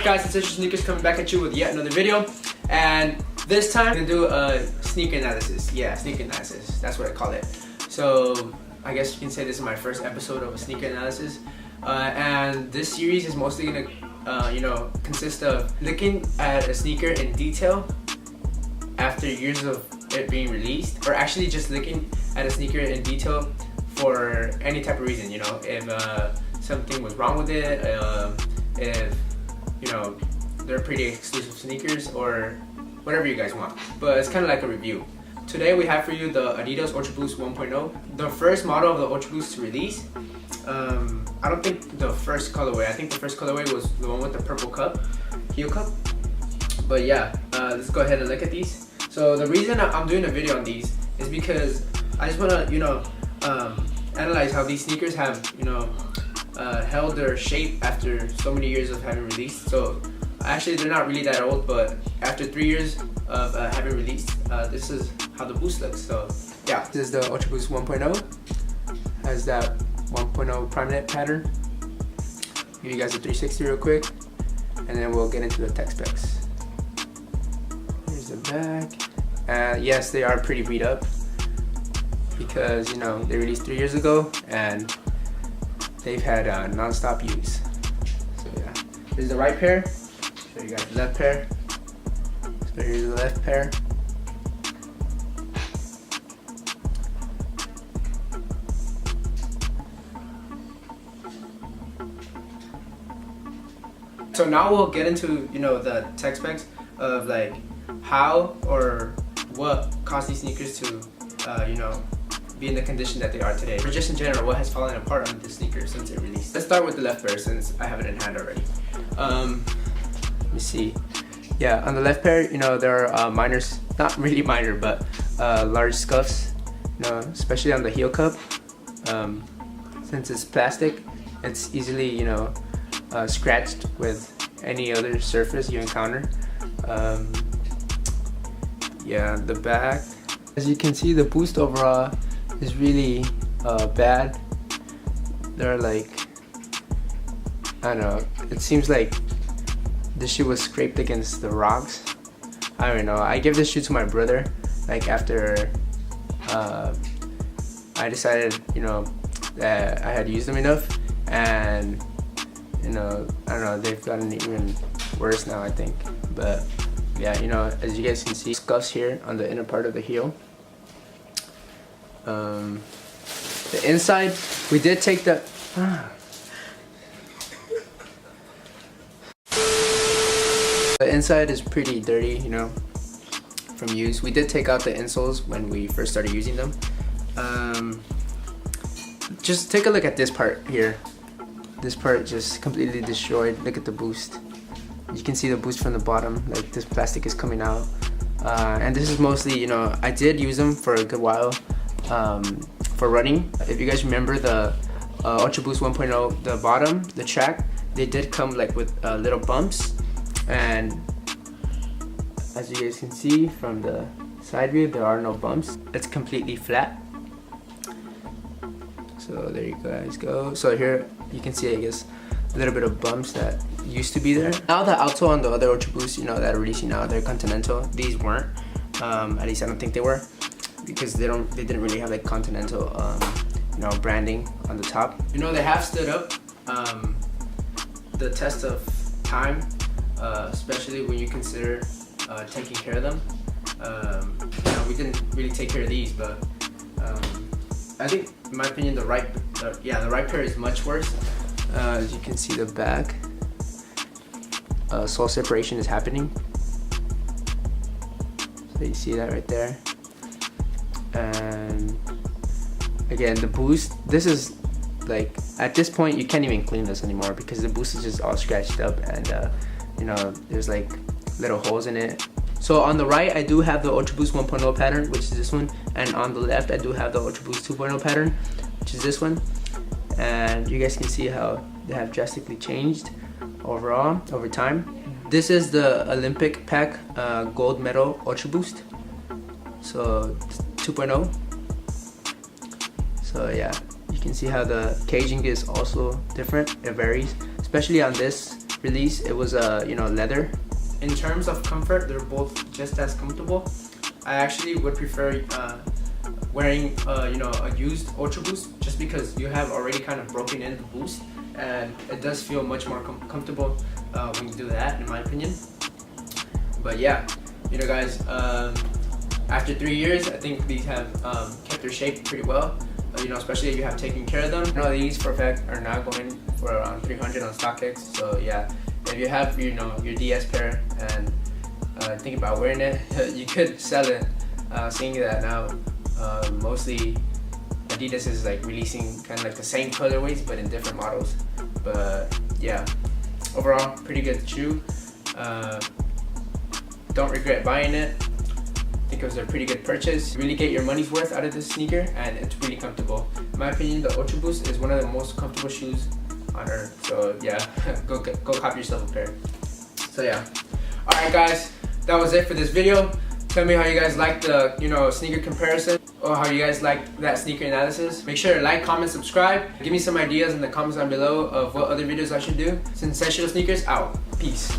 up guys, Sensational Sneakers coming back at you with yet another video. And this time I'm gonna do a sneaker analysis. Yeah, sneaker analysis, that's what I call it. So I guess you can say this is my first episode of a sneaker analysis. And this series is mostly gonna consist of looking at a sneaker in detail after years of it being released, or actually just looking at a sneaker in detail for any type of reason, if something was wrong with it, if they're pretty exclusive sneakers, or whatever you guys want. But it's kind of like a review. Today we have for you the Adidas Ultraboost 1.0, the first model of the Ultraboost to release. I don't think the first colorway, I think the first colorway was the one with the purple cup, heel cup. But yeah, let's go ahead and look at these. So the reason I'm doing a video on these is because I just want to analyze how these sneakers have held their shape after so many years of having released. So actually they're not really that old, but after 3 years of having released, this is how the boost looks. So yeah, this is the Ultraboost 1.0. Has that 1.0 prime net pattern. Give you guys a 360 real quick, and then we'll get into the tech specs. Here's the back. Yes, they are pretty beat up because they released 3 years ago and they've had non-stop use. So yeah, here's the right pair. Show you guys the left pair. So here's the left pair. So now we'll get into the tech specs of like how or what caused these sneakers to be in the condition that they are today, or just in general what has fallen apart on the sneaker since it released. Let's start with the left pair since I have it in hand already. Let me see. Yeah, on the left pair, there are minor, not really minor, but large scuffs, especially on the heel cup. Since it's plastic, it's easily scratched with any other surface you encounter. Yeah, the back, as you can see, the boost overall is really bad. They're like, I don't know, it seems like this shoe was scraped against the rocks. I don't know, I give this shoe to my brother like after I decided that I had used them enough, and I don't know, they've gotten even worse now, I think. But yeah, as you guys can see, scuffs here on the inner part of the heel. The inside, we did take the the inside is pretty dirty, from use. We did take out the insoles when we first started using them. Just take a look at this part here. This part just completely destroyed. Look at the boost. You can see the boost from the bottom, like this plastic is coming out. And this is mostly, I did use them for a good while for running. If you guys remember the Ultraboost 1.0, the bottom, the track, they did come like with little bumps. And as you guys can see from the side view, there are no bumps. It's completely flat. So there you guys go. So here you can see, I guess, a little bit of bumps that used to be there. Now the outsole on the other Ultraboost, that are releasing now, they're Continental. These weren't. At least I don't think they were, because they didn't really have like Continental, branding on the top. They have stood up the test of time, especially when you consider taking care of them. We didn't really take care of these, but I think, in my opinion, the right pair is much worse. As you can see, the back, sole separation is happening. So you see that right there. And again, the boost, this is like, at this point you can't even clean this anymore because the boost is just all scratched up, and there's like little holes in it. So on the right, I do have the Ultraboost 1.0 pattern, which is this one, and on the left I do have the Ultraboost 2.0 pattern, which is this one. And you guys can see how they have drastically changed overall over time. This is the Olympic pack gold medal Ultraboost, so 2.0. So yeah, you can see how the caging is also different. It varies, especially on this release, it was leather. In terms of comfort, they're both just as comfortable. I actually would prefer wearing a used Ultraboost, just because you have already kind of broken in the boost, and it does feel much more comfortable when you do that, in my opinion. But yeah, guys, after 3 years, I think these have kept their shape pretty well. Especially if you have taken care of them. These for a fact are now going for around 300 on StockX. So yeah, if you have your DS pair and think about wearing it, you could sell it. Seeing that now, mostly Adidas is like releasing kind of like the same colorways but in different models. But yeah, overall pretty good shoe. Don't regret buying it. I think it was a pretty good purchase. You really get your money's worth out of this sneaker, and it's really comfortable. In my opinion, the Ultraboost is one of the most comfortable shoes on earth. So yeah, go copy yourself a pair. So yeah, all right guys, that was it for this video. Tell me how you guys like the sneaker comparison, or how you guys like that sneaker analysis. Make sure to like, comment, subscribe. Give me some ideas in the comments down below of what other videos I should do. Sensational Sneakers out. Peace.